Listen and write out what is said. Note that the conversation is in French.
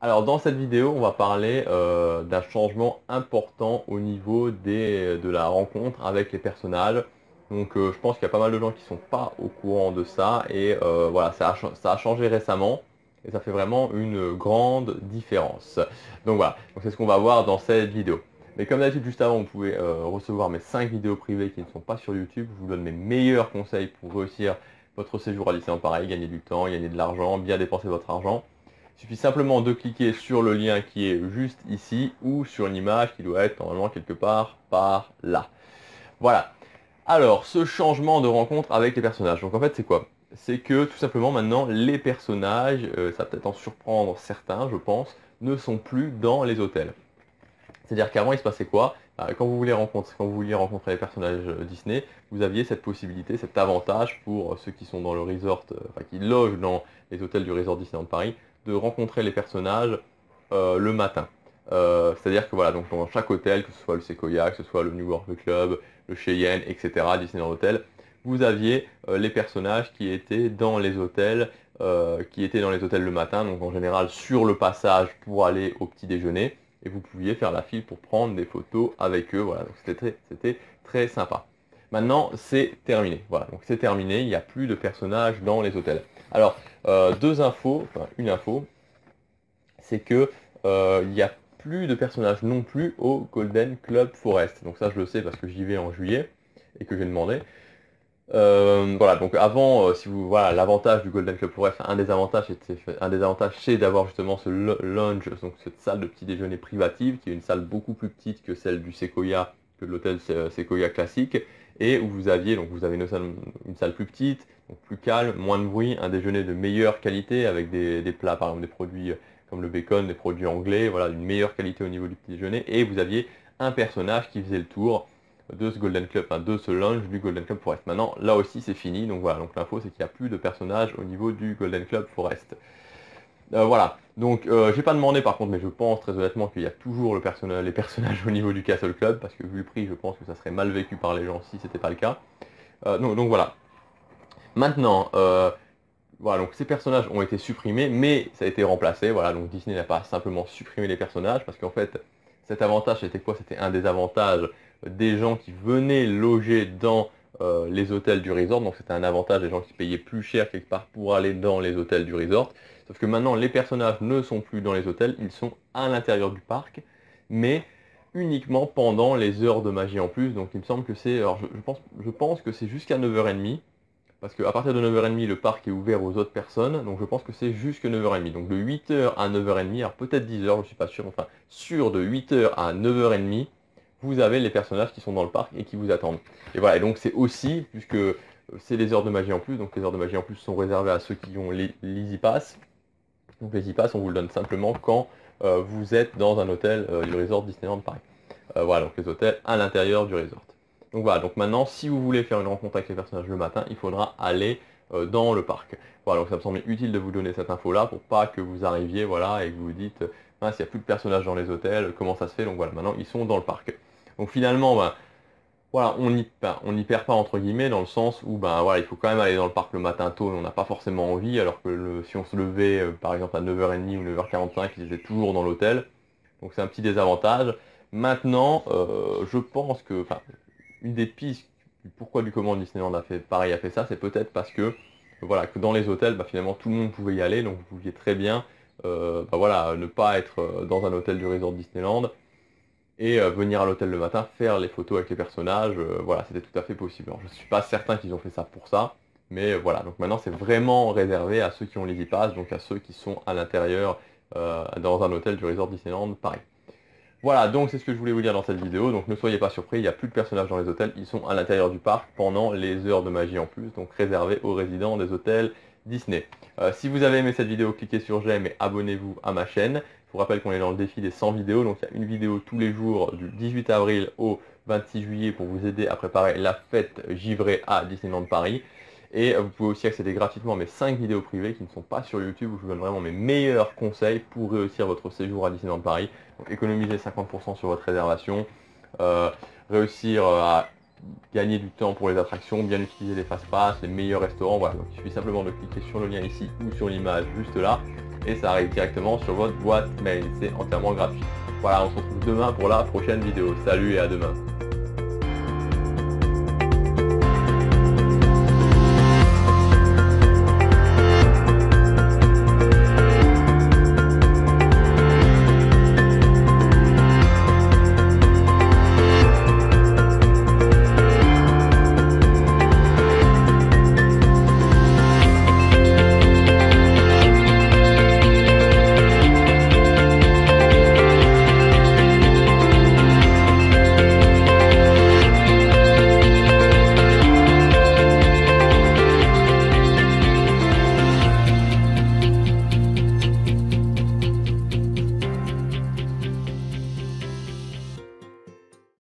Alors dans cette vidéo, on va parler d'un changement important au niveau de la rencontre avec les personnages. Donc je pense qu'il y a pas mal de gens qui sont pas au courant de ça et voilà, ça a changé récemment et ça fait vraiment une grande différence. Donc voilà, donc c'est ce qu'on va voir dans cette vidéo. Mais comme d'habitude, juste avant, vous pouvez recevoir mes 5 vidéos privées qui ne sont pas sur YouTube. Je vous donne mes meilleurs conseils pour réussir votre séjour à Disneyland Paris, gagner du temps, gagner de l'argent, bien dépenser votre argent. Il suffit simplement de cliquer sur le lien qui est juste ici ou sur une image qui doit être normalement quelque part par là. Voilà. Alors, ce changement de rencontre avec les personnages. Donc en fait, c'est quoi? C'est que tout simplement maintenant, les personnages, ça va peut-être en surprendre certains, je pense, ne sont plus dans les hôtels. C'est-à-dire qu'avant, il se passait quoi? Quand vous vouliez rencontrer les personnages Disney, vous aviez cette possibilité, cet avantage pour ceux qui sont dans le resort, enfin qui logent dans les hôtels du resort Disneyland Paris, de rencontrer les personnages le matin. C'est-à-dire que voilà, donc dans chaque hôtel, que ce soit le Sequoia, que ce soit le New York Club, le Cheyenne, etc., Disneyland Hotel, vous aviez les personnages qui étaient dans les hôtels le matin, donc en général sur le passage pour aller au petit déjeuner et vous pouviez faire la file pour prendre des photos avec eux. Voilà, donc c'était très sympa. Maintenant, c'est terminé. Voilà, donc c'est terminé. Il n'y a plus de personnages dans les hôtels. Alors, deux infos, enfin une info, c'est que il n'y a plus de personnages non plus au Golden Club Forest. Donc ça, je le sais parce que j'y vais en juillet et que j'ai demandé. Voilà, donc avant, si vous, voilà, l'avantage du Golden Club Forest, un des avantages, c'est d'avoir justement ce lounge, donc cette salle de petit déjeuner privative, qui est une salle beaucoup plus petite que celle du Sequoia, que de l'hôtel Sequoia classique, et où vous avez une salle plus petite, donc plus calme, moins de bruit, un déjeuner de meilleure qualité, avec des plats, par exemple des produits comme le bacon, des produits anglais, voilà, d'une meilleure qualité au niveau du petit déjeuner, et vous aviez un personnage qui faisait le tour de ce Golden Club, enfin de ce lounge du Golden Club Forest. Maintenant, là aussi c'est fini, donc voilà, donc l'info c'est qu'il n'y a plus de personnages au niveau du Golden Club Forest. Voilà, donc j'ai pas demandé par contre, mais je pense très honnêtement qu'il y a toujours les personnages au niveau du Castle Club, parce que vu le prix, je pense que ça serait mal vécu par les gens si c'était pas le cas. Donc voilà. Maintenant, voilà, donc ces personnages ont été supprimés, mais ça a été remplacé. Voilà, donc Disney n'a pas simplement supprimé les personnages, parce qu'en fait, cet avantage, c'était quoi? C'était un des avantages des gens qui venaient loger dans les hôtels du resort. Donc c'était un avantage des gens qui payaient plus cher quelque part pour aller dans les hôtels du resort. Sauf que maintenant, les personnages ne sont plus dans les hôtels, ils sont à l'intérieur du parc, mais uniquement pendant les heures de magie en plus. Donc il me semble que c'est, alors je pense que c'est jusqu'à 9h30. Parce qu'à partir de 9h30, le parc est ouvert aux autres personnes, donc je pense que c'est jusque 9h30. Donc de 8h à 9h30, alors peut-être 10h, je ne suis pas sûr, enfin sûr de 8h à 9h30, vous avez les personnages qui sont dans le parc et qui vous attendent. Et voilà, et donc c'est aussi, puisque c'est les heures de magie en plus, donc les heures de magie en plus sont réservées à ceux qui ont les Easy Pass. Donc les Easy Pass, on vous le donne simplement quand vous êtes dans un hôtel du resort Disneyland Paris. Voilà, donc les hôtels à l'intérieur du resort. Donc voilà, donc maintenant, si vous voulez faire une rencontre avec les personnages le matin, il faudra aller dans le parc. Voilà, donc ça me semblait utile de vous donner cette info-là pour pas que vous arriviez, voilà, et que vous vous dites, ah, s'il n'y a plus de personnages dans les hôtels, comment ça se fait? Donc voilà, maintenant, ils sont dans le parc. Donc finalement, ben, voilà, on n'y perd pas entre guillemets dans le sens où ben voilà, il faut quand même aller dans le parc le matin tôt, mais on n'a pas forcément envie, alors que si on se levait par exemple à 9h30 ou 9h45, ils étaient toujours dans l'hôtel. Donc c'est un petit désavantage. Maintenant, je pense que, enfin, une des pistes du pourquoi du comment Disneyland a fait ça, c'est peut-être parce que, voilà, que dans les hôtels, bah, finalement tout le monde pouvait y aller, donc vous pouviez très bien, bah, voilà, ne pas être dans un hôtel du resort Disneyland et venir à l'hôtel le matin, faire les photos avec les personnages, voilà, c'était tout à fait possible. Alors je ne suis pas certain qu'ils ont fait ça pour ça, mais voilà, donc maintenant c'est vraiment réservé à ceux qui ont les e donc à ceux qui sont à l'intérieur dans un hôtel du resort Disneyland Paris. Voilà, donc c'est ce que je voulais vous dire dans cette vidéo, donc ne soyez pas surpris, il n'y a plus de personnages dans les hôtels, ils sont à l'intérieur du parc pendant les heures de magie en plus, donc réservés aux résidents des hôtels Disney. Si vous avez aimé cette vidéo, cliquez sur j'aime et abonnez-vous à ma chaîne. Je vous rappelle qu'on est dans le défi des 100 vidéos, donc il y a une vidéo tous les jours du 18 avril au 26 juillet pour vous aider à préparer la fête givrée à Disneyland Paris. Et vous pouvez aussi accéder gratuitement à mes 5 vidéos privées qui ne sont pas sur YouTube, où je vous donne vraiment mes meilleurs conseils pour réussir votre séjour à Disneyland Paris. Donc économiser 50% sur votre réservation, réussir à gagner du temps pour les attractions, bien utiliser les fast-pass, les meilleurs restaurants. Voilà, donc il suffit simplement de cliquer sur le lien ici ou sur l'image juste là et ça arrive directement sur votre boîte mail. C'est entièrement gratuit. Voilà, on se retrouve demain pour la prochaine vidéo. Salut et à demain.